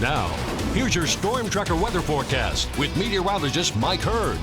Now, here's your Storm Tracker weather forecast with meteorologist Mike Hurd.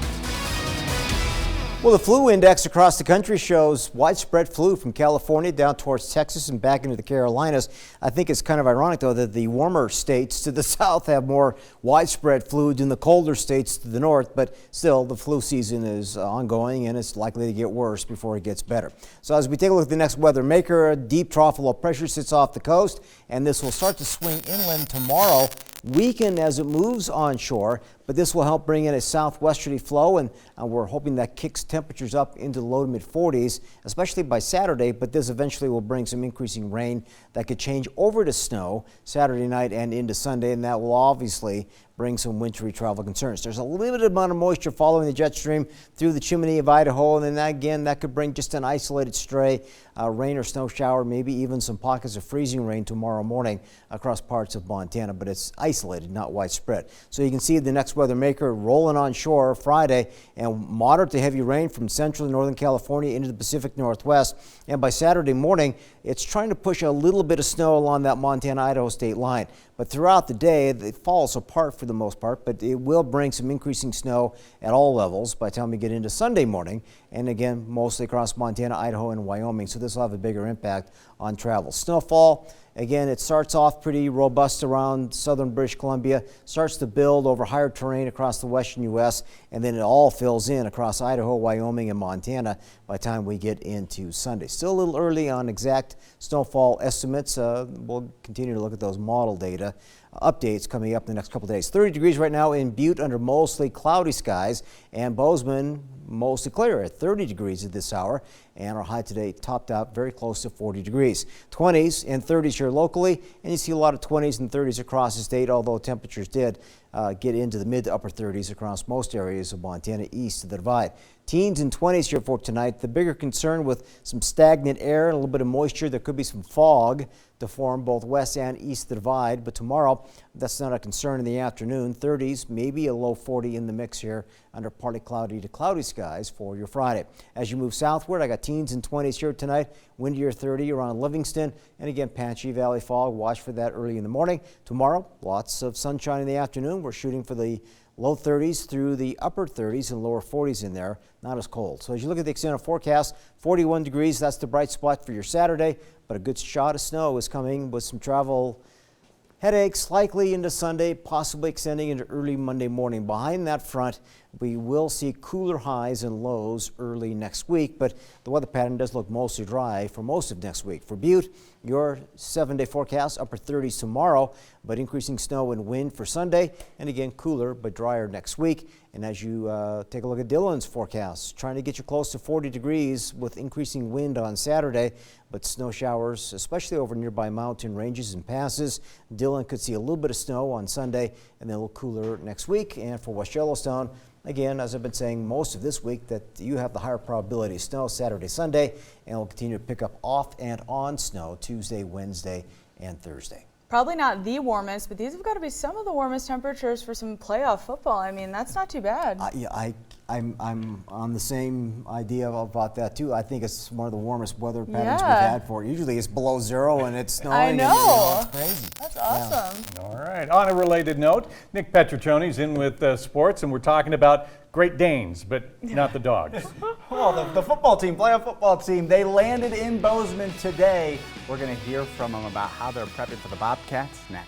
Well, the flu index across the country shows widespread flu from California down towards Texas and back into the Carolinas. I think it's kind of ironic, though, that the warmer states to the south have more widespread flu than the colder states to the north. But still, the flu season is ongoing and it's likely to get worse before it gets better. So as we take a look at the next weather maker, a deep trough of low pressure sits off the coast, and this will start to swing inland tomorrow, weaken as it moves onshore, but this will help bring in a southwesterly flow, and we're hoping that kicks temperatures up into the low to mid 40s, especially by Saturday. But this eventually will bring some increasing rain that could change over to snow Saturday night and into Sunday, and that will obviously bring some wintry travel concerns. There's a limited amount of moisture following the jet stream through the Chimney of Idaho, and then again that could bring just an isolated stray rain or snow shower, maybe even some pockets of freezing rain tomorrow morning across parts of Montana, but it's isolated, not widespread. So you can see the next weather maker rolling on shore Friday, and moderate to heavy rain from central and northern California into the Pacific Northwest. And by Saturday morning, it's trying to push a little bit of snow along that Montana-Idaho state line. But throughout the day, it falls apart for the most part, but it will bring some increasing snow at all levels by the time we get into Sunday morning. And again, mostly across Montana, Idaho, and Wyoming. So this will have a bigger impact on travel. Snowfall, again, it starts off pretty robust around southern British Columbia, starts to build over higher terrain across the western U.S., and then it all fills in across Idaho, Wyoming, and Montana by the time we get into Sunday. Still a little early on exact snowfall estimates. We'll continue to look at those model data. Updates coming up in the next couple of days. 30 degrees right now in Butte under mostly cloudy skies, and Bozeman mostly clear at 30 degrees at this hour, and our high today topped out very close to 40 degrees. 20s and 30s here locally, and you see a lot of 20s and 30s across the state, although temperatures did get into the mid to upper 30s across most areas of Montana east of the divide. Teens and 20s here for tonight. The bigger concern with some stagnant air and a little bit of moisture. There could be some fog to form both west and east of the divide, but tomorrow that's not a concern in the afternoon. 30s, maybe a low 40 in the mix here under partly cloudy to cloudy skies for your Friday. As you move southward, I got teens and 20s here tonight, windier 30 around Livingston, and again Panchee Valley fog. Watch for that early in the morning. Tomorrow, lots of sunshine in the afternoon. We're shooting for the low 30s through the upper 30s and lower 40s in there, not as cold. So as you look at the extended forecast, 41 degrees, that's the bright spot for your Saturday, but a good shot of snow is coming with some travel headaches likely into Sunday, possibly extending into early Monday morning. Behind that front, we will see cooler highs and lows early next week, but the weather pattern does look mostly dry for most of next week. For Butte, your 7-day forecast, upper 30s tomorrow, but increasing snow and wind for Sunday, and again cooler but drier next week. And as you take a look at Dillon's forecast, trying to get you close to 40 degrees with increasing wind on Saturday, but snow showers, especially over nearby mountain ranges and passes. Dillon could see a little bit of snow on Sunday and then a little cooler next week. And for West Yellowstone, again, as I've been saying most of this week, that you have the higher probability of snow Saturday, Sunday, and we'll continue to pick up off and on snow Tuesday, Wednesday, and Thursday. Probably not the warmest, but these have got to be some of the warmest temperatures for some playoff football. I mean, that's not too bad. I'm on the same idea about that too. I think it's one of the warmest weather patterns we've had for it. Usually it's below zero and it's snowing. I know. It's crazy. That's awesome. Yeah. All right. On a related note, Nick Petriccioni's in with sports, and we're talking about Great Danes, but not the dogs. Well, the football team, playoff football team, they landed in Bozeman today. We're going to hear from them about how they're prepping for the Bobcats next.